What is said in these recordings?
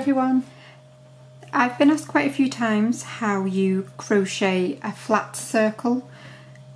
everyone. I've been asked quite a few times how you crochet a flat circle.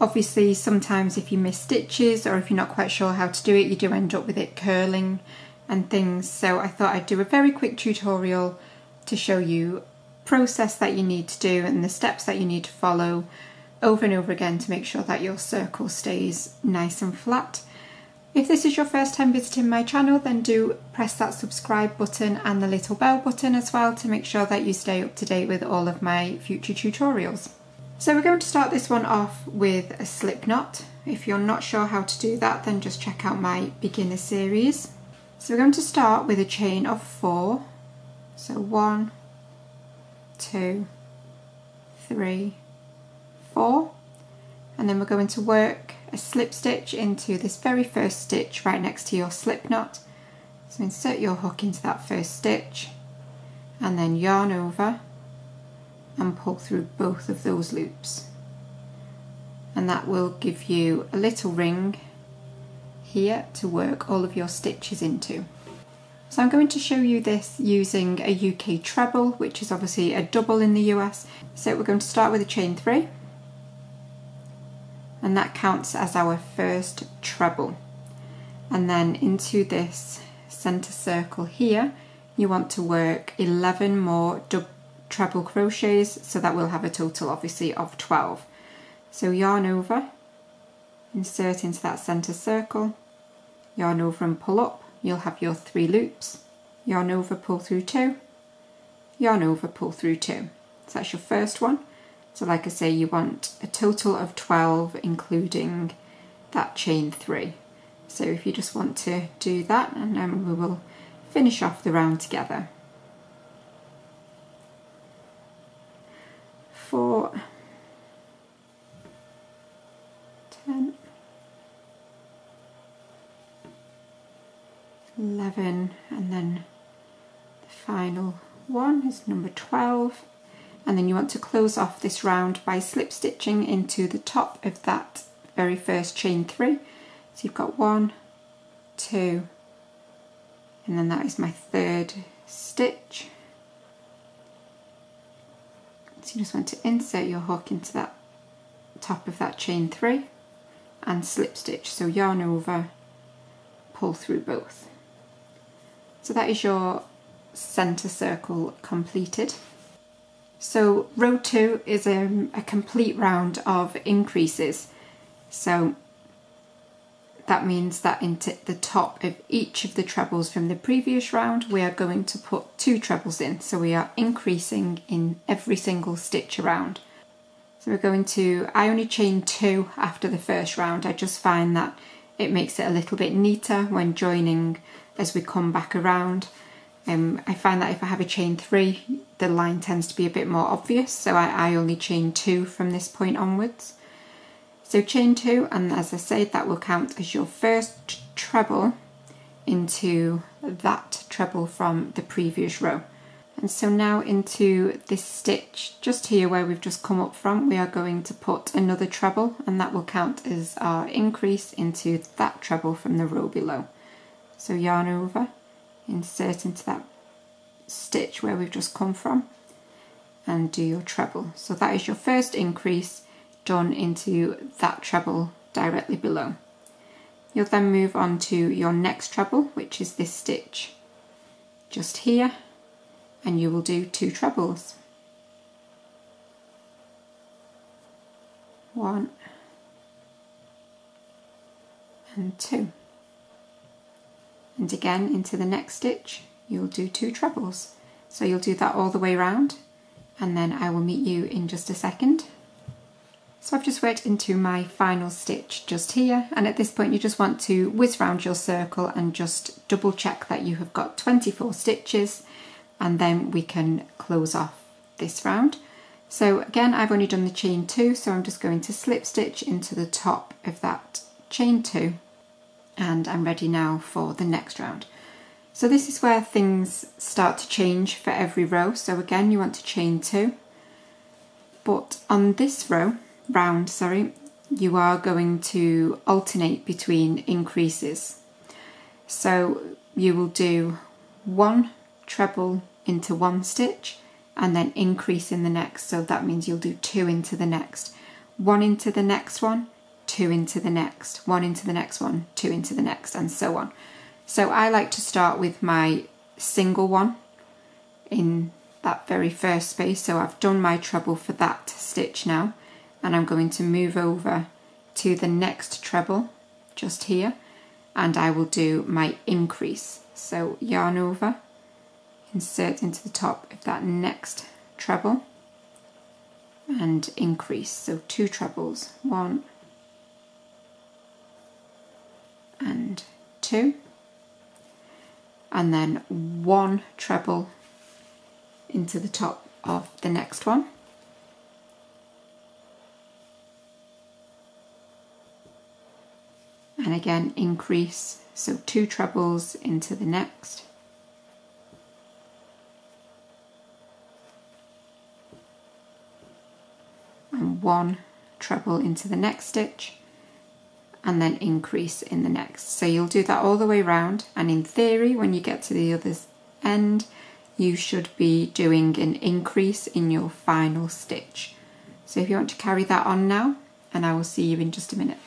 Obviously sometimes if you miss stitches or if you're not quite sure how to do it, you do end up with it curling and things. So I thought I'd do a very quick tutorial to show you the process that you need to do and the steps that you need to follow over and over again to make sure that your circle stays nice and flat. If this is your first time visiting my channel, then do press that subscribe button and the little bell button as well to make sure that you stay up to date with all of my future tutorials. So we're going to start this one off with a slip knot. If you're not sure how to do that, then just check out my beginner series. So we're going to start with a chain of 4. So 1, 2, 3, 4. And then we're going to work a slip stitch into this very first stitch right next to your slip knot. So insert your hook into that first stitch and then yarn over and pull through both of those loops, and that will give you a little ring here to work all of your stitches into. So I'm going to show you this using a UK treble, which is obviously a double in the US. So we're going to start with a chain 3, and that counts as our first treble. And then into this center circle here, you want to work 11 more treble crochets, so that we'll have a total obviously of 12. So yarn over, insert into that center circle, yarn over and pull up, you'll have your 3 loops, yarn over, pull through 2, yarn over, pull through 2. So that's your first one. So like I say, you want a total of 12 including that chain 3. So if you just want to do that, and then we will finish off the round together. 4, 10, 11, and then the final one is number 12. And then you want to close off this round by slip stitching into the top of that very first chain 3. So you've got 1, 2, and then that is my 3rd stitch. So you just want to insert your hook into that top of that chain 3 and slip stitch. So yarn over, pull through both. So that is your center circle completed. So row 2 is a complete round of increases. So that means that into the top of each of the trebles from the previous round, we are going to put 2 trebles in. So we are increasing in every single stitch around. So we're going to, I only chain 2 after the first round. I just find that it makes it a little bit neater when joining as we come back around. I find that if I have a chain 3, the line tends to be a bit more obvious, so I only chain 2 from this point onwards. So chain 2, and as I said, that will count as your first treble into that treble from the previous row. And so now into this stitch just here where we've just come up from, we are going to put another treble, and that will count as our increase into that treble from the row below. So yarn over, insert into that stitch where we've just come from and do your treble. So that is your first increase done into that treble directly below. You'll then move on to your next treble, which is this stitch just here, and you will do 2 trebles. 1 and 2. And again into the next stitch you'll do 2 trebles. So you'll do that all the way around, and then I will meet you in just a second. So I've just worked into my final stitch just here, and at this point you just want to whiz round your circle and just double check that you have got 24 stitches, and then we can close off this round. So again, I've only done the chain 2, so I'm just going to slip stitch into the top of that chain 2, and I'm ready now for the next round. So this is where things start to change for every row. So again, you want to chain 2, but on this round, you are going to alternate between increases. So you will do 1 treble into one stitch and then increase in the next. So that means you'll do 2 into the next, 1 into the next one, 2 into the next, 1 into the next one, 2 into the next, and so on. So I like to start with my single one in that very first space. So I've done my treble for that stitch now, and I'm going to move over to the next treble just here, and I will do my increase. So yarn over, insert into the top of that next treble and increase. So 2 trebles, 1 and 2, and then 1 treble into the top of the next one, and again increase, so 2 trebles into the next, and 1 treble into the next stitch, and then increase in the next. So you'll do that all the way around, and in theory when you get to the other end you should be doing an increase in your final stitch. So if you want to carry that on now, and I will see you in just a minute.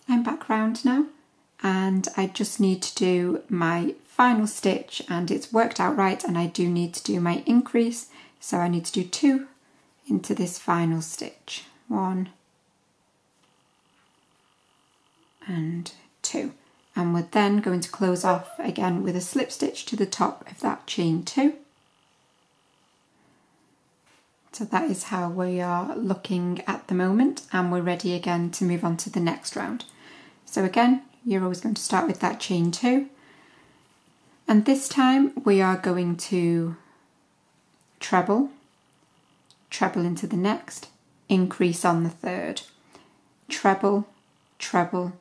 I'm back round now, and I just need to do my final stitch, and it's worked out right, and I do need to do my increase, so I need to do 2 into this final stitch, 1 and 2, and we're then going to close off again with a slip stitch to the top of that chain 2. So that is how we are looking at the moment, and we're ready again to move on to the next round. So again, you're always going to start with that chain 2, and this time we are going to treble, treble into the next, increase on the third, treble, treble,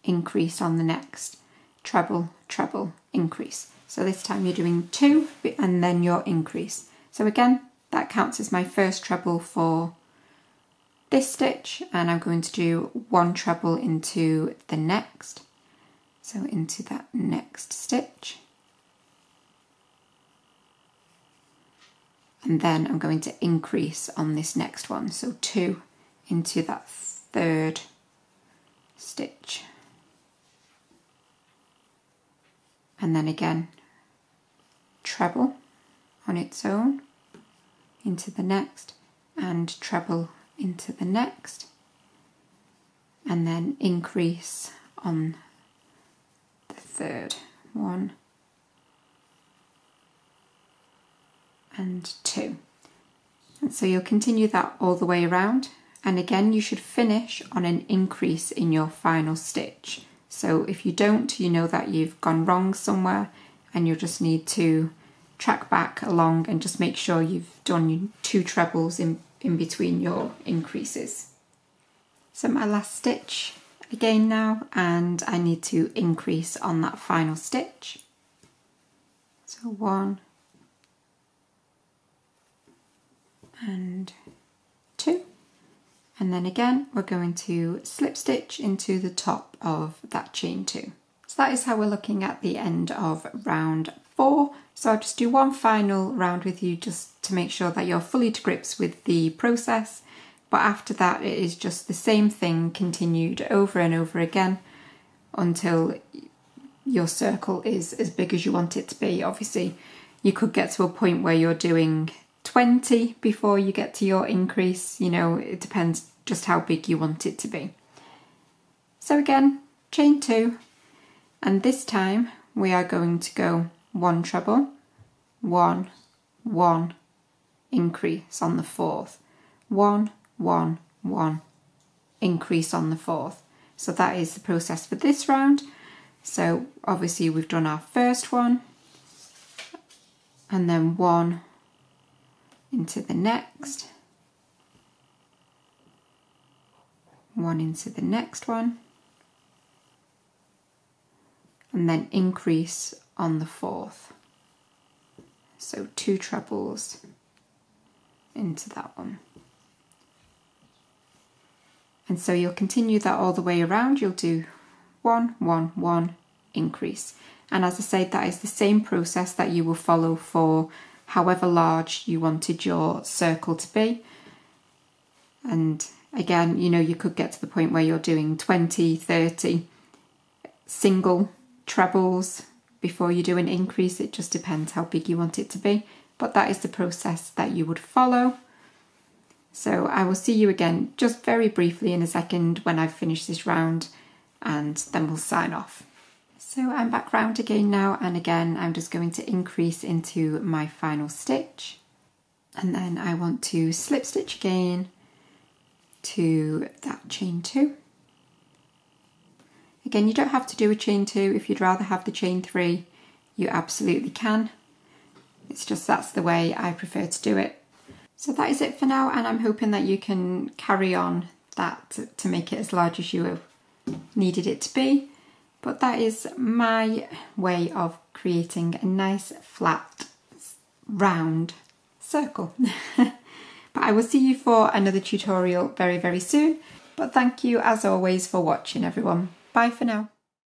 increase on the next, treble, treble, increase. So this time you're doing 2 and then your increase. So again, that counts as my first treble for this stitch, and I'm going to do 1 treble into the next, so into that next stitch, and then I'm going to increase on this next one, so 2 into that third stitch, and then again treble on its own into the next, and treble into the next, and then increase on the third, 1 and 2. And so you'll continue that all the way around, and again you should finish on an increase in your final stitch. So if you don't, you know that you've gone wrong somewhere, and you'll just need to track back along and just make sure you've done 2 trebles in between your increases. So my last stitch again now, and I need to increase on that final stitch. So 1 and 2, and then again we're going to slip stitch into the top of that chain 2. So that is how we're looking at the end of round 4. So I'll just do one final round with you just to make sure that you're fully to grips with the process, but after that it is just the same thing continued over and over again until your circle is as big as you want it to be. Obviously you could get to a point where you're doing 20 before you get to your increase, you know, it depends just how big you want it to be. So again, chain 2, and this time we are going to go 1 treble, 1, 1, increase on the 4th, 1, 1, 1, increase on the 4th. So that is the process for this round. So obviously we've done our first one, and then 1 into the next, 1 into the next one, and then increase on the 4th. So 2 trebles into that one. And so you'll continue that all the way around. You'll do 1, 1, 1, increase. And as I said, that is the same process that you will follow for however large you wanted your circle to be. And again, you know, you could get to the point where you're doing 20, 30 single trebles before you do an increase. It just depends how big you want it to be. But that is the process that you would follow. So I will see you again just very briefly in a second when I've finished this round, and then we'll sign off. So I'm back round again now, and again I'm just going to increase into my final stitch, and then I want to slip stitch again to that chain 2. Again, you don't have to do a chain 2. If you'd rather have the chain 3, you absolutely can. It's just that's the way I prefer to do it. So that is it for now, and I'm hoping that you can carry on that to make it as large as you needed it to be. But that is my way of creating a nice flat round circle. But I will see you for another tutorial very, very soon. But thank you as always for watching, everyone. Bye for now.